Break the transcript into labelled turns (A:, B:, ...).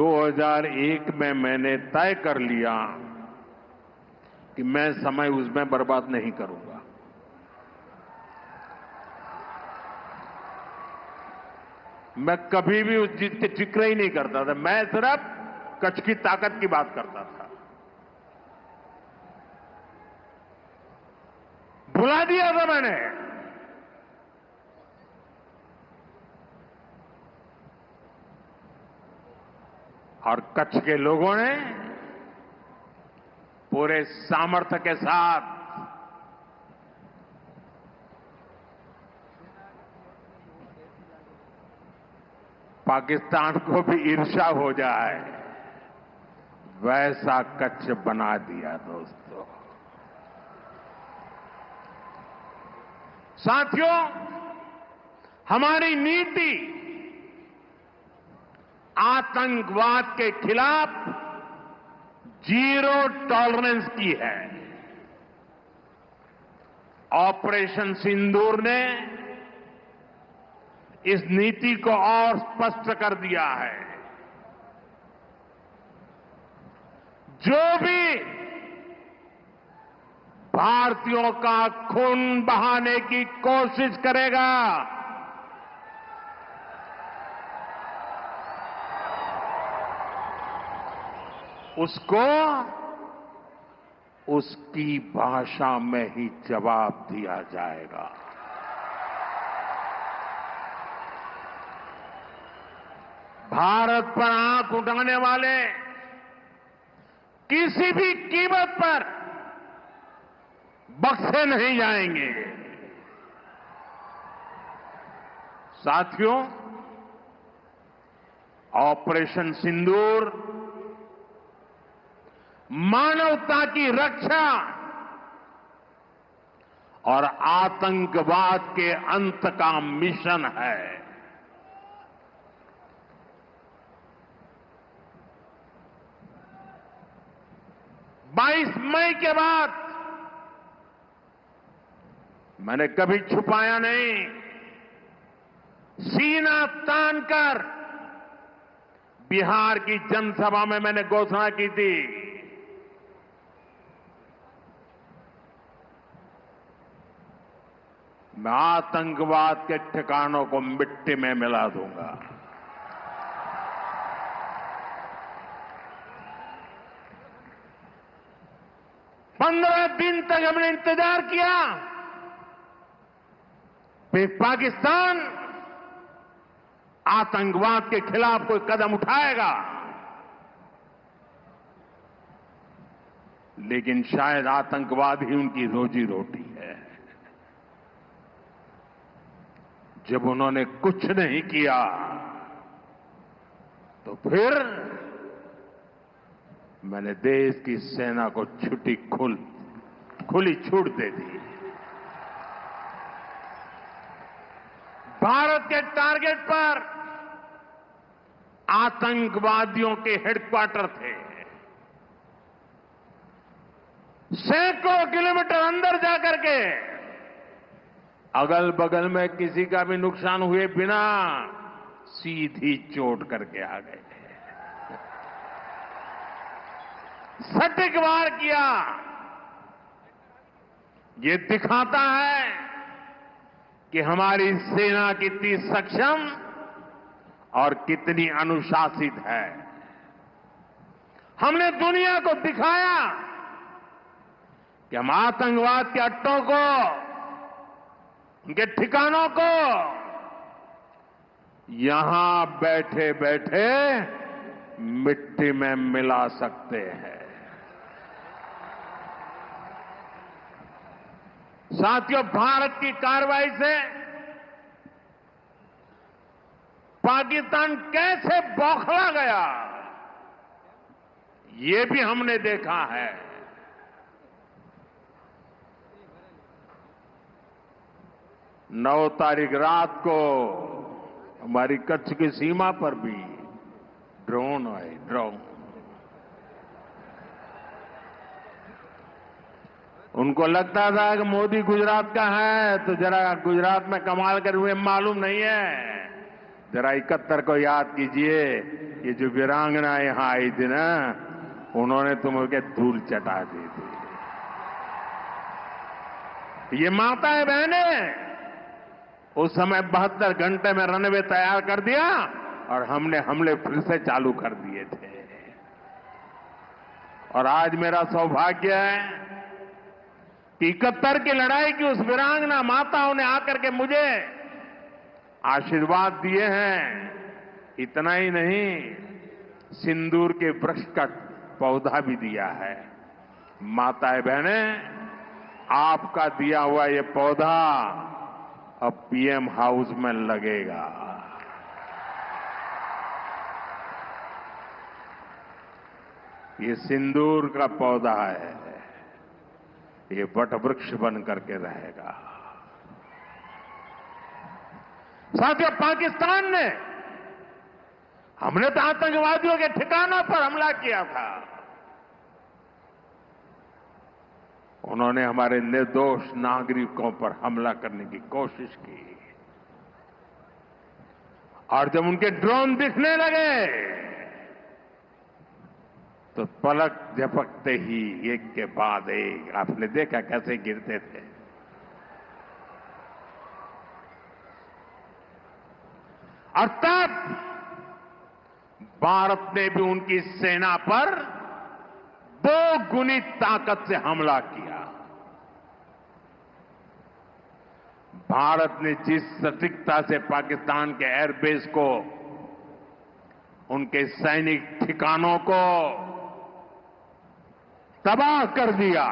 A: 2001 में मैंने तय कर लिया कि मैं समय उसमें बर्बाद नहीं करूंगा। मैं कभी भी उस चीज की जिक्र ही नहीं करता था। मैं सिर्फ कच्छ की ताकत की बात करता था। भुला दिया था मैंने। और कच्छ के लोगों ने पूरे सामर्थ्य के साथ पाकिस्तान को भी ईर्ष्या हो जाए वैसा कच्छ बना दिया दोस्तों। साथियों, हमारी नीति आतंकवाद के खिलाफ जीरो टॉलरेंस की है। ऑपरेशन सिंदूर ने इस नीति को और स्पष्ट कर दिया है। जो भी भारतीयों का खून बहाने की कोशिश करेगा, उसको उसकी भाषा में ही जवाब दिया जाएगा। भारत पर आंख उठाने वाले किसी भी कीमत पर बख्शे नहीं जाएंगे। साथियों, ऑपरेशन सिंदूर मानवता की रक्षा और आतंकवाद के अंत का मिशन है। 22 मई के बाद मैंने कभी छुपाया नहीं, सीना तानकर बिहार की जनसभा में मैंने घोषणा की थी, मैं आतंकवाद के ठिकानों को मिट्टी में मिला दूंगा। पंद्रह दिन तक हमने इंतजार किया, फिर पाकिस्तान आतंकवाद के खिलाफ कोई कदम उठाएगा, लेकिन शायद आतंकवाद ही उनकी रोजी रोटी है। जब उन्होंने कुछ नहीं किया तो फिर मैंने देश की सेना को खुली छूट दे दी। भारत के टारगेट पर आतंकवादियों के हेडक्वार्टर थे। सैकड़ों किलोमीटर अंदर जाकर के अगल बगल में किसी का भी नुकसान हुए बिना सीधी चोट करके आ गए। सटीक वार किया। ये दिखाता है कि हमारी सेना कितनी सक्षम और कितनी अनुशासित है। हमने दुनिया को दिखाया कि हम आतंकवाद के अड्डों को, उनके ठिकानों को यहां बैठे बैठे मिट्टी में मिला सकते हैं। साथियों, भारत की कार्रवाई से पाकिस्तान कैसे बौखला गया, ये भी हमने देखा है। नौ तारीख रात को हमारी कच्छ की सीमा पर भी ड्रोन आए। ड्रोन उनको लगता था कि मोदी गुजरात का है तो जरा गुजरात में कमाल कर हुए मालूम नहीं है। जरा 71 को याद कीजिए, ये जो वीरांगना यहां आई थी ना, उन्होंने तुमके धूल चटा दी थी। ये माताएं बहनें उस समय 72 घंटे में रनवे तैयार कर दिया और हमने हमले फिर से चालू कर दिए थे। और आज मेरा सौभाग्य है कि 71 की लड़ाई की उस वीरांगना माताओं ने आकर के मुझे आशीर्वाद दिए हैं। इतना ही नहीं, सिंदूर के वृक्ष का पौधा भी दिया है। माताएं बहनें, आपका दिया हुआ ये पौधा अब पीएम हाउस में लगेगा। ये सिंदूर का पौधा है, ये वट वृक्ष बन करके रहेगा। साथियों, पाकिस्तान ने, हमने तो आतंकवादियों के ठिकानों पर हमला किया था, उन्होंने हमारे निर्दोष नागरिकों पर हमला करने की कोशिश की। और जब उनके ड्रोन दिखने लगे तो पलक झपकते ही एक के बाद एक, आपने देखा कैसे गिरते थे। और तब भारत ने भी उनकी सेना पर 2 गुनी ताकत से हमला किया। भारत ने जिस सटीकता से पाकिस्तान के एयरबेस को, उनके सैनिक ठिकानों को तबाह कर दिया,